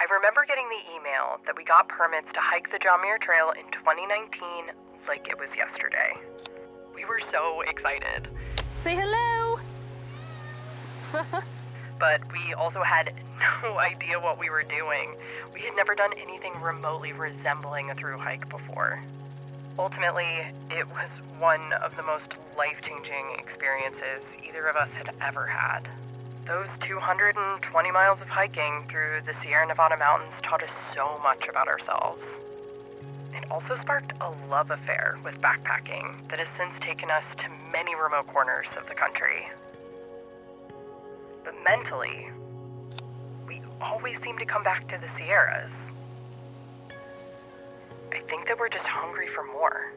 I remember getting the email that we got permits to hike the John Muir Trail in 2019 like it was yesterday. We were so excited. Say hello! But we also had no idea what we were doing. We had never done anything remotely resembling a thru hike before. Ultimately, it was one of the most life-changing experiences either of us had ever had. Those 220 miles of hiking through the Sierra Nevada mountains taught us so much about ourselves. It also sparked a love affair with backpacking that has since taken us to many remote corners of the country. But mentally, we always seem to come back to the Sierras. I think that we're just hungry for more.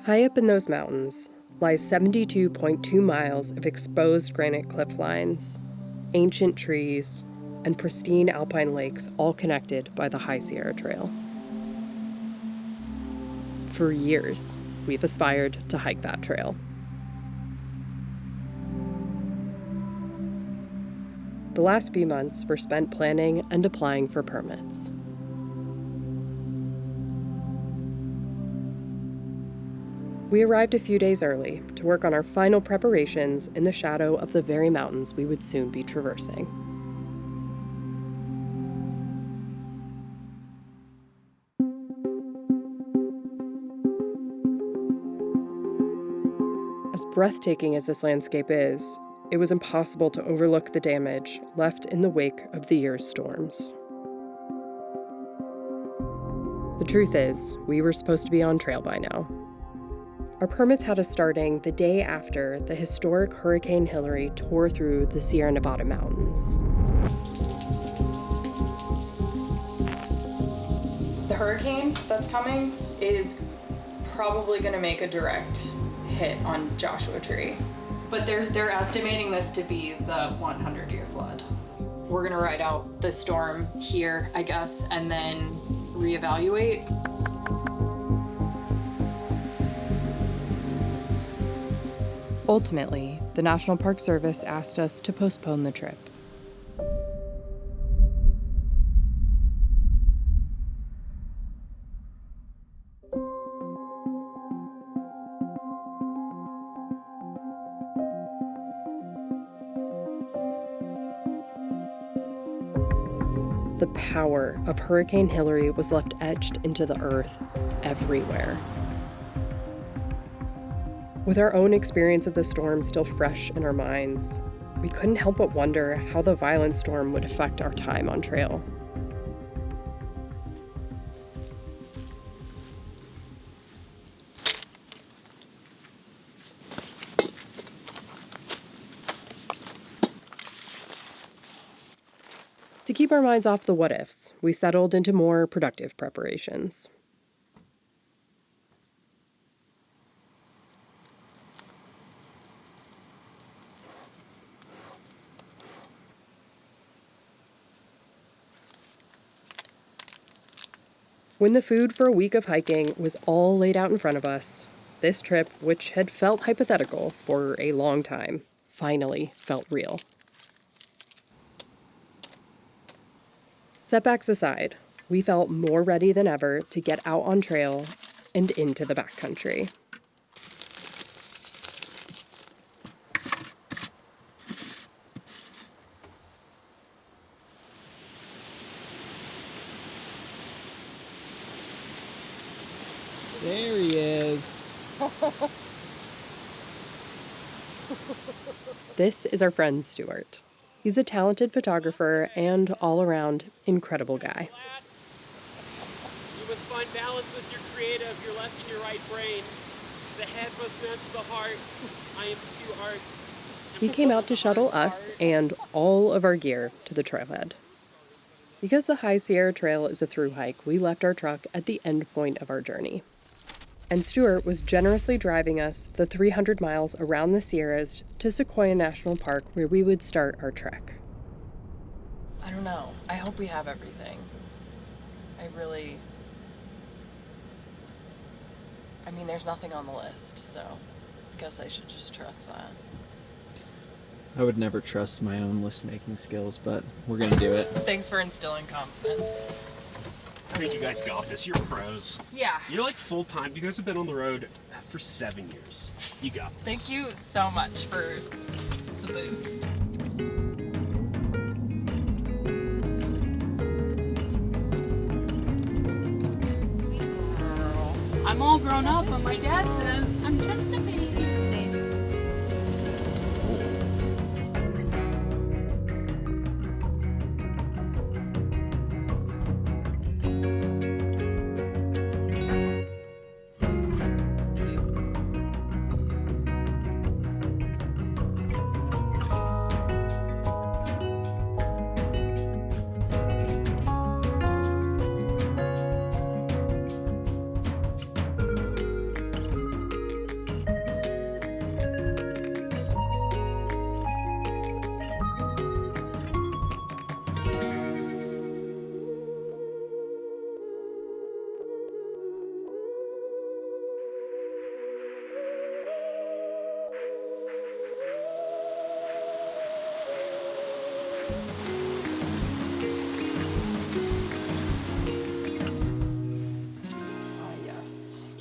High up in those mountains lies 72.2 miles of exposed granite cliff lines, ancient trees, and pristine alpine lakes, all connected by the High Sierra Trail. For years, we've aspired to hike that trail. The last few months were spent planning and applying for permits. We arrived a few days early to work on our final preparations in the shadow of the very mountains we would soon be traversing. As breathtaking as this landscape is, it was impossible to overlook the damage left in the wake of the year's storms. The truth is, we were supposed to be on trail by now. Our permits had us starting the day after the historic Hurricane Hillary tore through the Sierra Nevada mountains. The hurricane that's coming is probably going to make a direct hit on Joshua Tree. But they're estimating this to be the 100-year flood. We're going to ride out the storm here, I guess, and then reevaluate. Ultimately, the National Park Service asked us to postpone the trip. The power of Hurricane Hillary was left etched into the earth everywhere. With our own experience of the storm still fresh in our minds, we couldn't help but wonder how the violent storm would affect our time on trail. To keep our minds off the what-ifs, we settled into more productive preparations. When the food for a week of hiking was all laid out in front of us, this trip, which had felt hypothetical for a long time, finally felt real. Setbacks aside, we felt more ready than ever to get out on trail and into the backcountry. There he is. This is our friend Stuart. He's a talented photographer and all-around incredible guy. You must find balance with your creative, your left and your right brain. The head must match the heart. I am Stuart. He came out to shuttle us and all of our gear to the trailhead. Because the High Sierra Trail is a through hike, we left our truck at the end point of our journey. And Stuart was generously driving us the 300 miles around the Sierras to Sequoia National Park, where we would start our trek. I don't know. I hope we have everything. I mean, there's nothing on the list, so I guess I should just trust that. I would never trust my own list-making skills, but we're gonna do it. Thanks for instilling confidence. I think you guys got this. You're pros. Yeah. You're like full-time. You guys have been on the road for 7 years. You got this. Thank you so much for the boost. I'm all grown up, but my dad says I'm just a baby.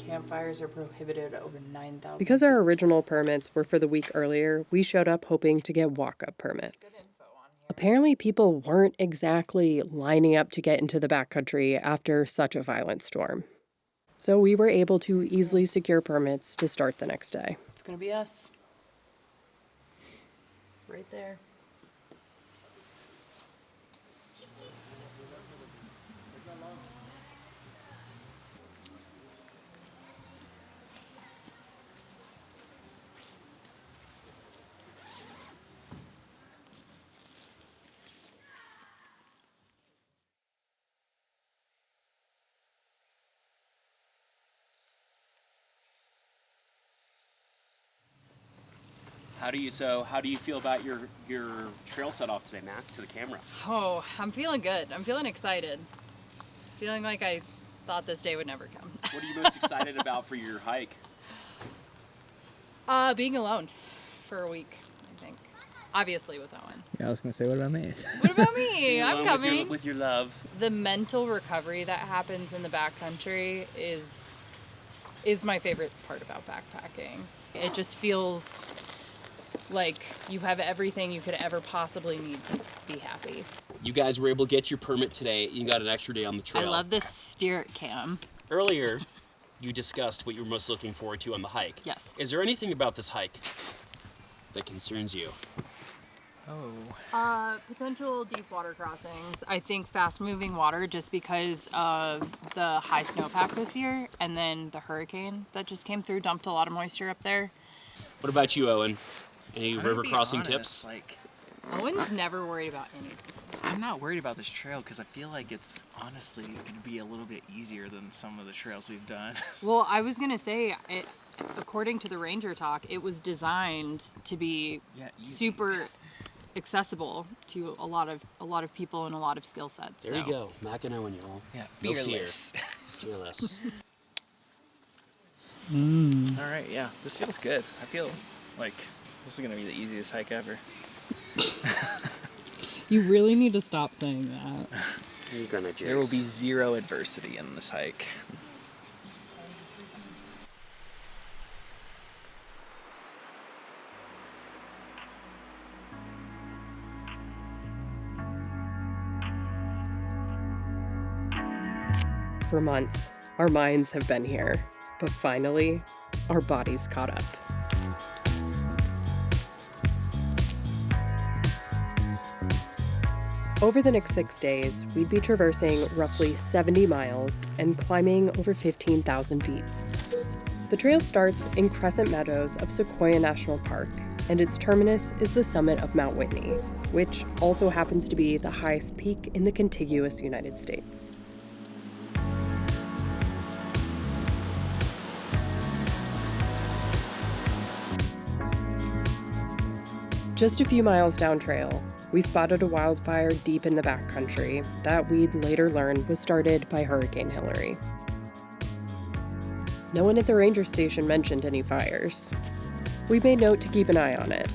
Campfires are prohibited over 9,000. Because our original permits were for the week earlier, we showed up hoping to get walk-up permits. Apparently, people weren't exactly lining up to get into the backcountry after such a violent storm. So we were able to easily secure permits to start the next day. It's gonna be us. Right there. How do you feel about your trail set off today, Matt, to the camera? Oh, I'm feeling good. I'm feeling excited. Feeling like I thought this day would never come. What are you most excited about for your hike? Being alone for a week, I think. Obviously with Owen. Yeah, I was gonna say, what about me? What about me? Being I'm alone coming. with your love. The mental recovery that happens in the backcountry is my favorite part about backpacking. It just feels like you have everything you could ever possibly need to be happy. You guys were able to get your permit today. You got an extra day on the trail. I love this steer cam. Earlier, you discussed what you were most looking forward to on the hike. Yes. Is there anything about this hike that concerns you? Potential deep water crossings. I think fast moving water just because of the high snowpack this year, and then the hurricane that just came through dumped a lot of moisture up there. What about you, Owen? Any I'm gonna river be crossing honest, tips? Like, Owen's never worried about anything. I'm not worried about this trail because I feel like it's honestly going to be a little bit easier than some of the trails we've done. Well, I was gonna say, according to the Ranger Talk, it was designed to be easy. super accessible to a lot of people and a lot of skill sets. There you go, Mac and Owen, y'all. Yeah, No fear. fearless. Fearless. All right, yeah, this feels good. I feel like this is going to be the easiest hike ever. You really need to stop saying that. You're gonna jinx. There will be zero adversity in this hike. For months, our minds have been here, but finally, our bodies caught up. Over the next 6 days, we'd be traversing roughly 70 miles and climbing over 15,000 feet. The trail starts in Crescent Meadows of Sequoia National Park, and its terminus is the summit of Mount Whitney, which also happens to be the highest peak in the contiguous United States. Just a few miles down trail, we spotted a wildfire deep in the backcountry that we'd later learn was started by Hurricane Hilary. No one at the ranger station mentioned any fires. We made note to keep an eye on it,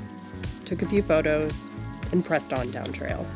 took a few photos, and pressed on down trail.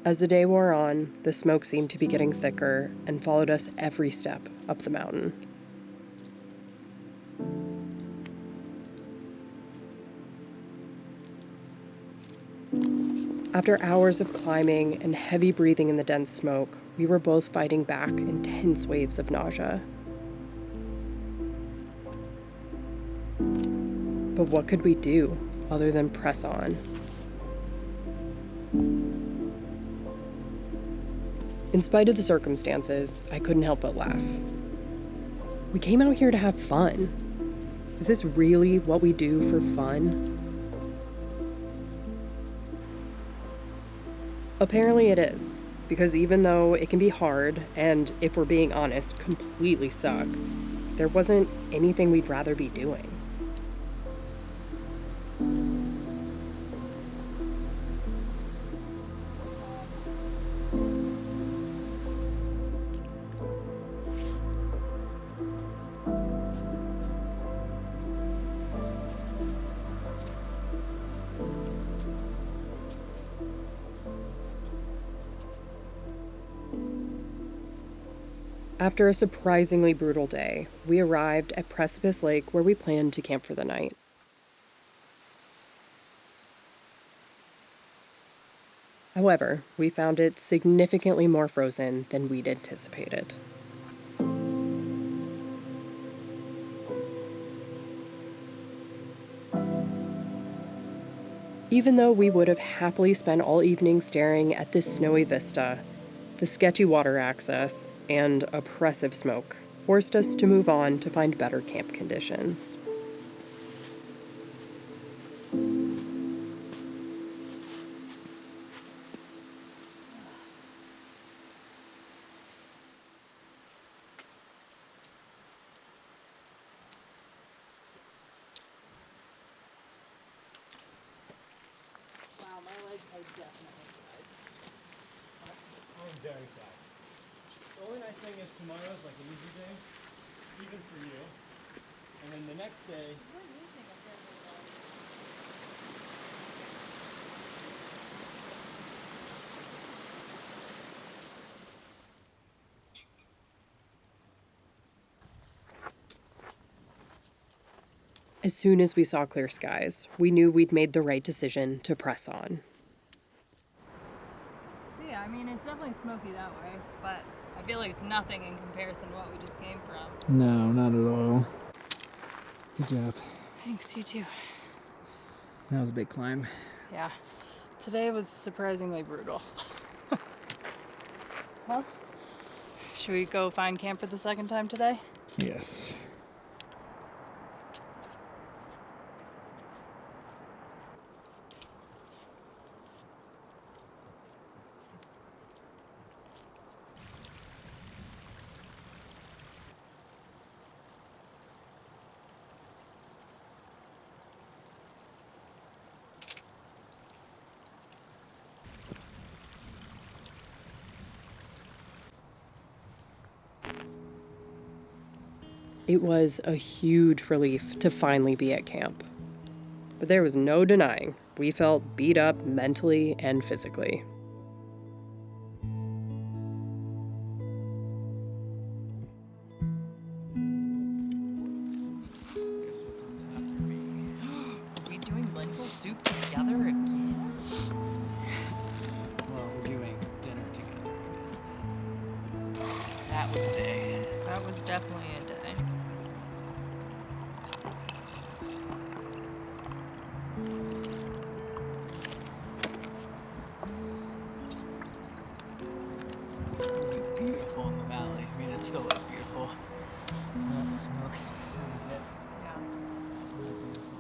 As the day wore on, the smoke seemed to be getting thicker and followed us every step up the mountain. After hours of climbing and heavy breathing in the dense smoke, we were both fighting back intense waves of nausea. But what could we do other than press on? In spite of the circumstances, I couldn't help but laugh. We came out here to have fun. Is this really what we do for fun? Apparently it is, because even though it can be hard, and if we're being honest, completely suck, there wasn't anything we'd rather be doing. After a surprisingly brutal day, we arrived at Precipice Lake where we planned to camp for the night. However, we found it significantly more frozen than we'd anticipated. Even though we would have happily spent all evening staring at this snowy vista, the sketchy water access and oppressive smoke forced us to move on to find better camp conditions. Wow, my legs are definitely tired. I'm very tired. The only nice thing is tomorrow's like an easy day, even for you. And then the next day, As soon as we saw clear skies, we knew we'd made the right decision to press on. So yeah, I mean, it's definitely smoky that way, but I feel like it's nothing in comparison to what we just came from. No, not at all. Good job. Thanks, you too. That was a big climb. Yeah, today was surprisingly brutal. Well, should we go find camp for the second time today? Yes. It was a huge relief to finally be at camp. But there was no denying, we felt beat up mentally and physically. Guess what's on top for me? Are we doing lentil soup together again? Well, we're doing dinner together again. That was a day. That was definitely a day. It'll be beautiful in the valley. I mean, it still is beautiful. Smoke.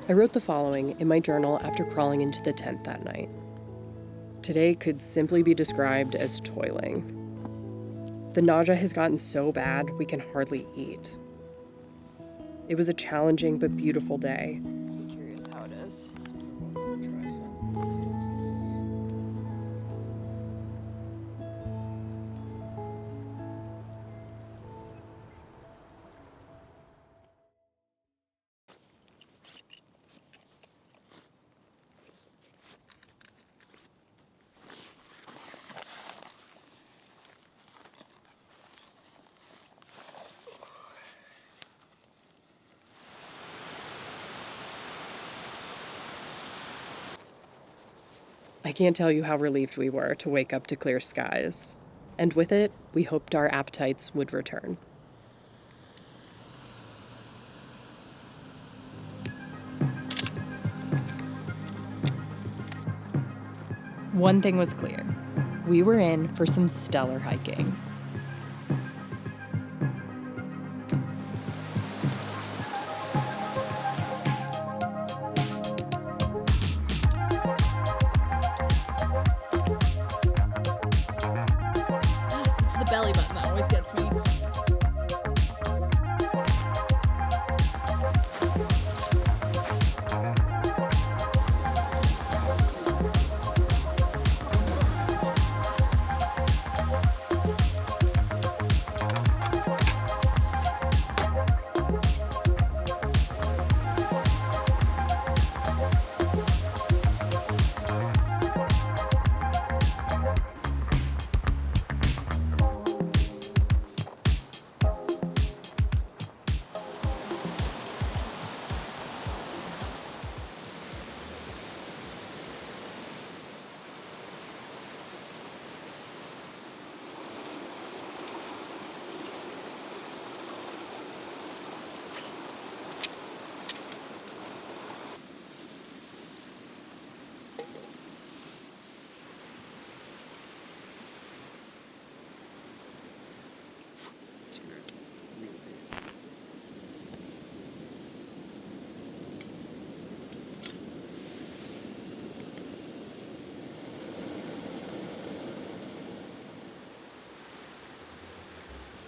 I wrote the following in my journal after crawling into the tent that night. Today could simply be described as toiling. The nausea has gotten so bad we can hardly eat. It was a challenging but beautiful day. I'm curious how it is. Try some. I can't tell you how relieved we were to wake up to clear skies. And with it, we hoped our appetites would return. One thing was clear. We were in for some stellar hiking. It's the belly button that always gets me.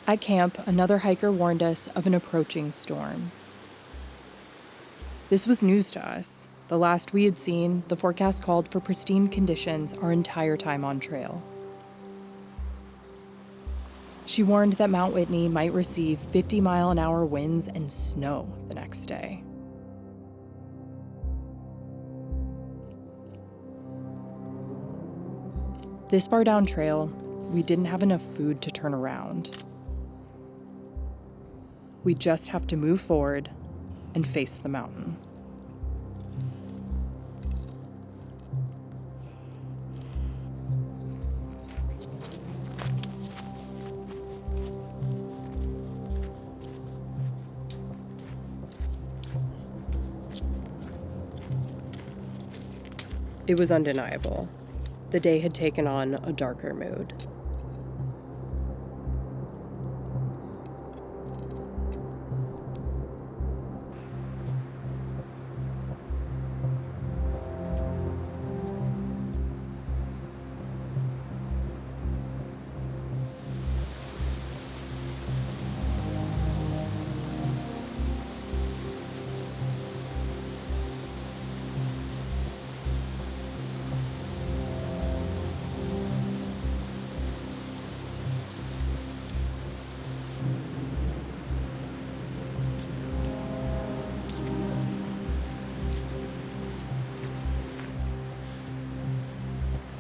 At camp, another hiker warned us of an approaching storm. This was news to us. The last we had seen, the forecast called for pristine conditions our entire time on trail. She warned that Mount Whitney might receive 50-mile-an-hour winds and snow the next day. This far down trail, we didn't have enough food to turn around. We just have to move forward and face the mountain. It was undeniable. The day had taken on a darker mood.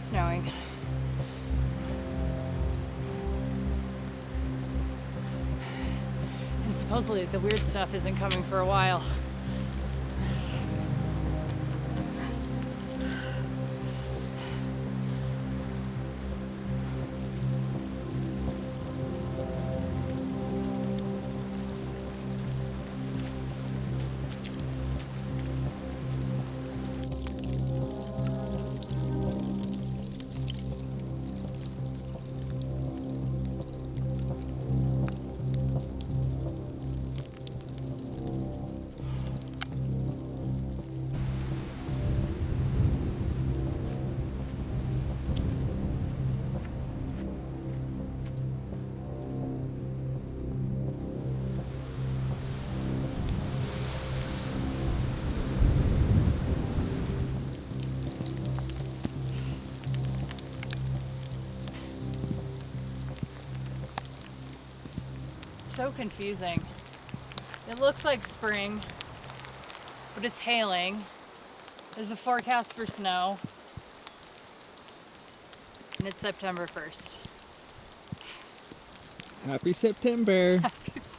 Snowing. And supposedly the weird stuff isn't coming for a while. So confusing. It looks like spring, but it's hailing. There's a forecast for snow, and it's September 1st. Happy September. Happy September.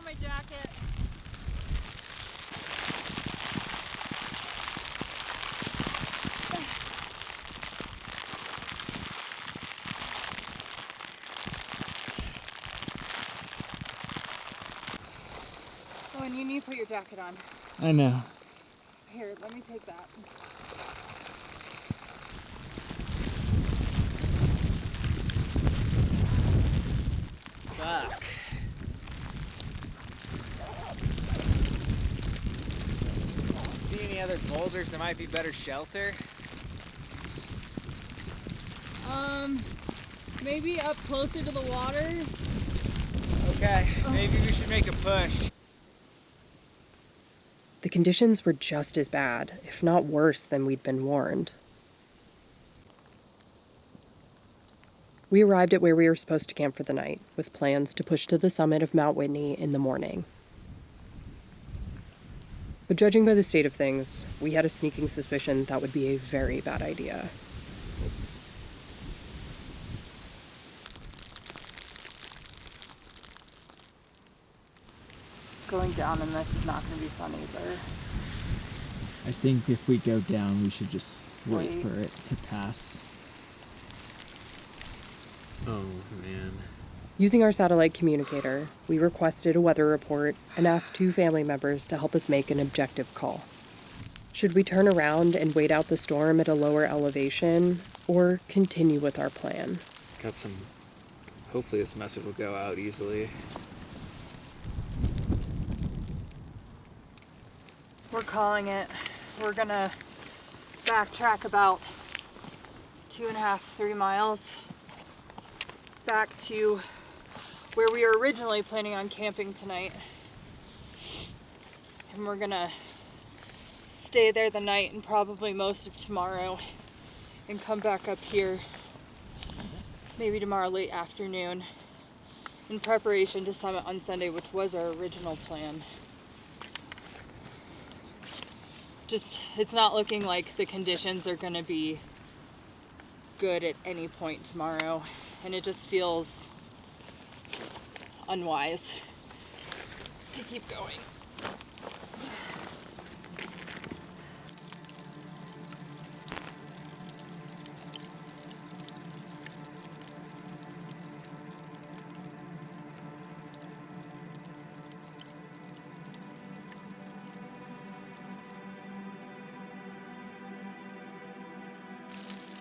my jacket. Oh, and you need to put your jacket on. I know. Here, let me take that. Fuck. See any other boulders that might be better shelter? Maybe up closer to the water. Okay, maybe we should make a push. The conditions were just as bad, if not worse, than we'd been warned. We arrived at where we were supposed to camp for the night, with plans to push to the summit of Mount Whitney in the morning. But judging by the state of things, we had a sneaking suspicion that would be a very bad idea. Going down in this is not going to be fun either. I think if we go down, we should just wait Wait. for it to pass. Oh, man. Using our satellite communicator, we requested a weather report and asked 2 family members to help us make an objective call. Should we turn around and wait out the storm at a lower elevation, or continue with our plan? Got some. Hopefully, this message will go out easily. We're calling it. We're gonna backtrack about 2.5, 3 miles back to where we were originally planning on camping tonight. And we're gonna stay there the night and probably most of tomorrow and come back up here maybe tomorrow late afternoon in preparation to summit on Sunday, which was our original plan. Just, it's not looking like the conditions are gonna be good at any point tomorrow, and it just feels unwise to keep going.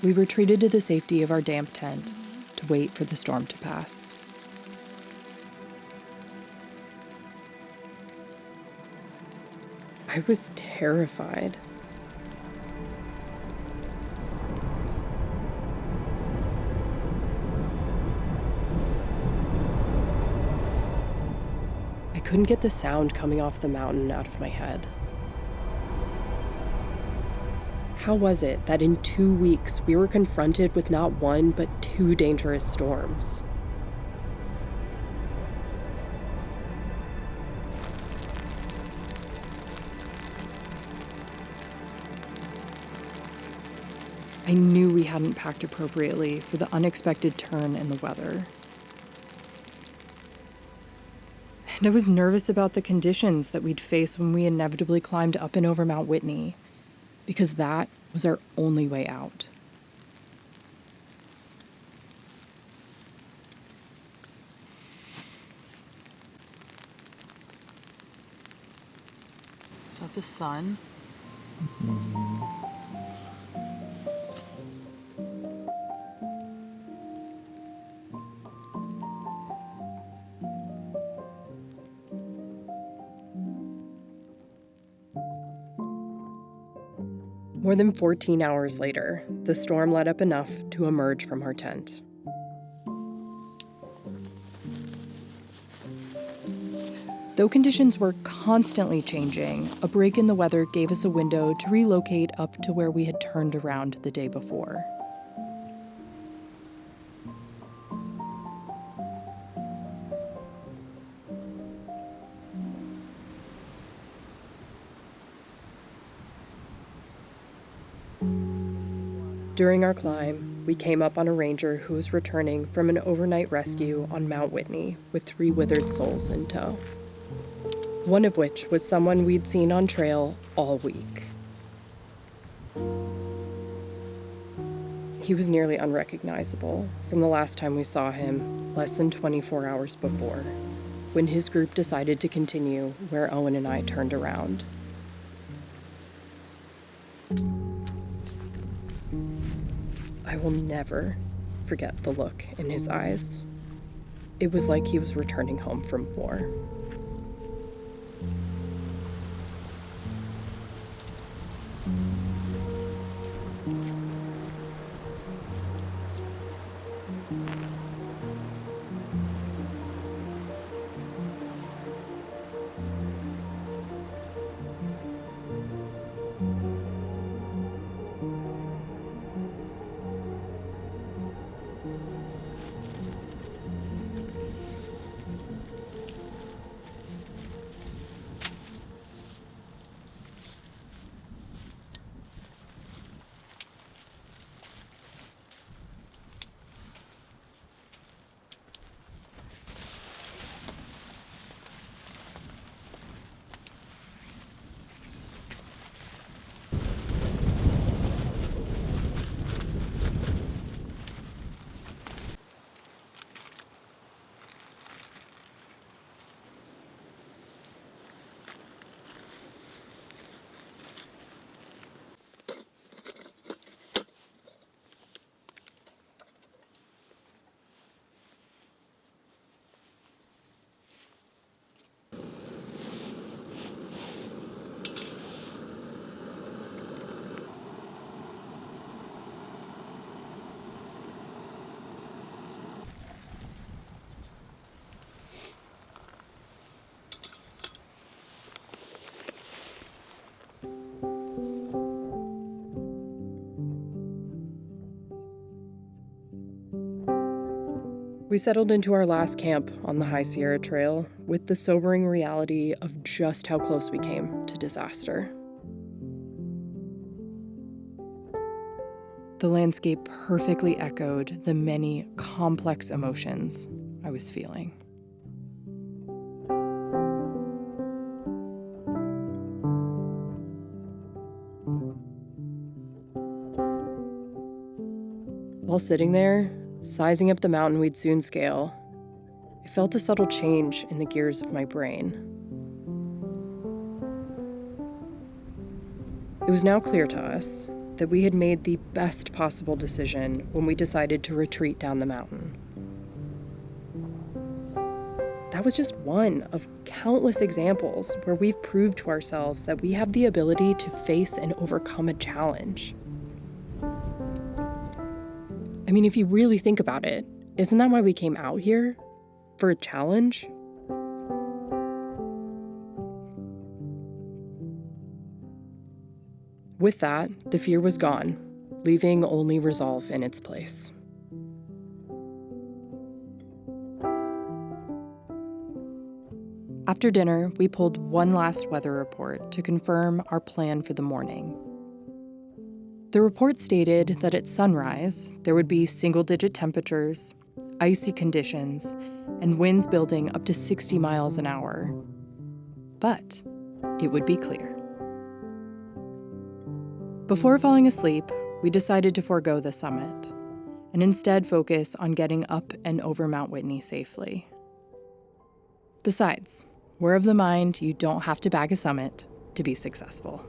We retreated to the safety of our damp tent to wait for the storm to pass. I was terrified. I couldn't get the sound coming off the mountain out of my head. How was it that in 2 weeks we were confronted with not one but 2 dangerous storms? I knew we hadn't packed appropriately for the unexpected turn in the weather. And I was nervous about the conditions that we'd face when we inevitably climbed up and over Mount Whitney, because that was our only way out. Is that the sun? More than 14 hours later, the storm let up enough to emerge from our tent. Though conditions were constantly changing, a break in the weather gave us a window to relocate up to where we had turned around the day before. During our climb, we came up on a ranger who was returning from an overnight rescue on Mount Whitney with 3 withered souls in tow. One of which was someone we'd seen on trail all week. He was nearly unrecognizable from the last time we saw him, less than 24 hours before, when his group decided to continue where Owen and I turned around. I will never forget the look in his eyes. It was like he was returning home from war. We settled into our last camp on the High Sierra Trail with the sobering reality of just how close we came to disaster. The landscape perfectly echoed the many complex emotions I was feeling. While sitting there, sizing up the mountain we'd soon scale, I felt a subtle change in the gears of my brain. It was now clear to us that we had made the best possible decision when we decided to retreat down the mountain. That was just one of countless examples where we've proved to ourselves that we have the ability to face and overcome a challenge. I mean, if you really think about it, isn't that why we came out here? For a challenge? With that, the fear was gone, leaving only resolve in its place. After dinner, we pulled one last weather report to confirm our plan for the morning. The report stated that at sunrise, there would be single-digit temperatures, icy conditions, and winds building up to 60 miles an hour. But it would be clear. Before falling asleep, we decided to forego the summit and instead focus on getting up and over Mount Whitney safely. Besides, we're of the mind you don't have to bag a summit to be successful.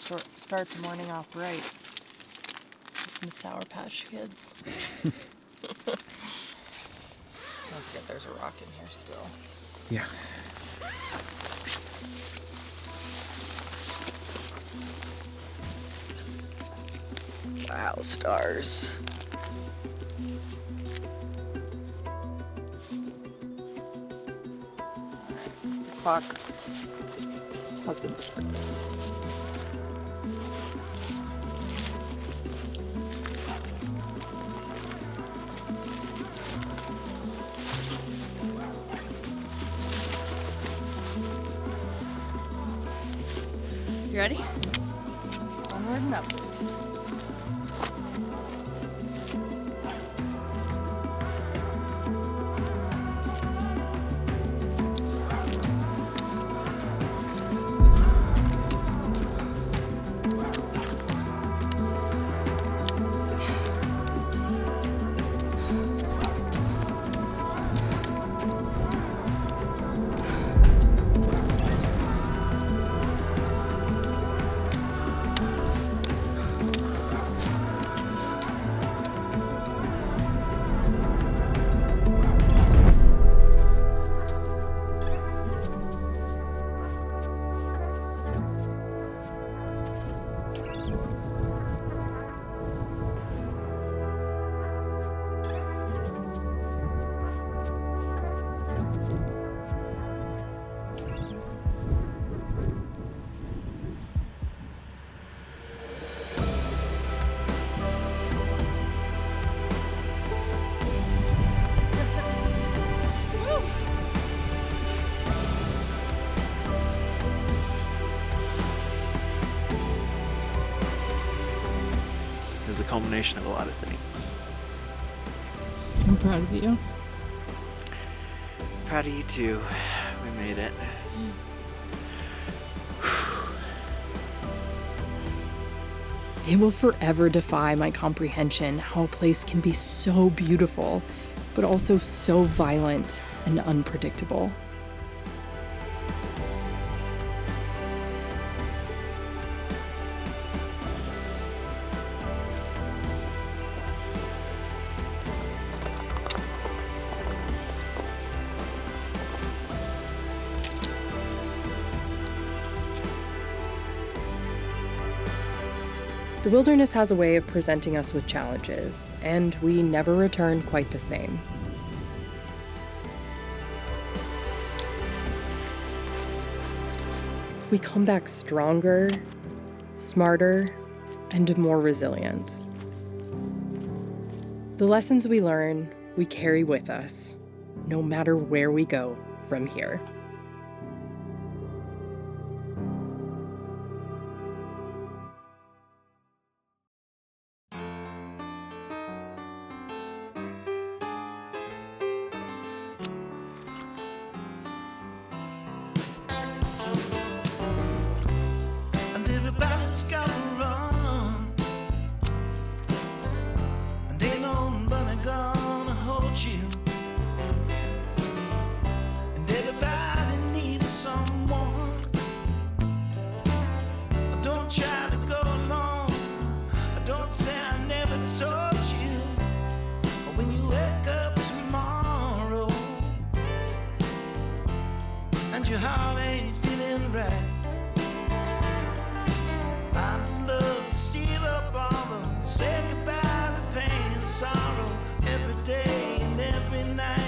Gotta start the morning off right. Some Sour Patch Kids. Don't forget there's a rock in here still. Yeah. Wow, stars. Clock has been started. You ready? Onward and up. It was a culmination of a lot of things. I'm proud of you. Proud of you too. We made it. It will forever defy my comprehension how a place can be so beautiful, but also so violent and unpredictable. The wilderness has a way of presenting us with challenges, and we never return quite the same. We come back stronger, smarter, and more resilient. The lessons we learn, we carry with us, no matter where we go from here. And everybody's gotta run, and ain't nobody gonna hold you. And everybody needs someone. Don't try to go alone. Don't say I never told you. When you wake up tomorrow and your heart ain't feeling right, I'd love to steal up all of them, say goodbye to pain and sorrow every day and every night.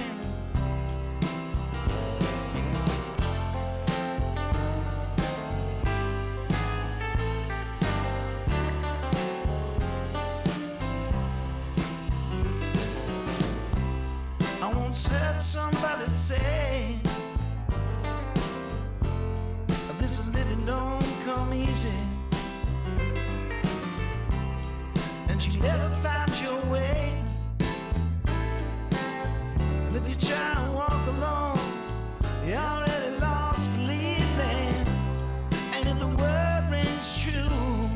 I once heard somebody say, this is living don't come easy, and you never find your way. And if you try and walk alone, you already lost believing. And if the word rings true,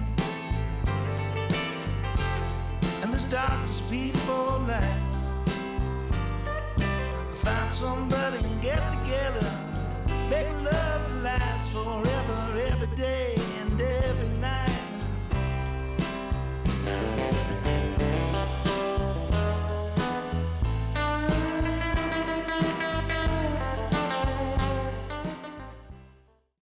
and there's darkness before light, find somebody and get together, make love last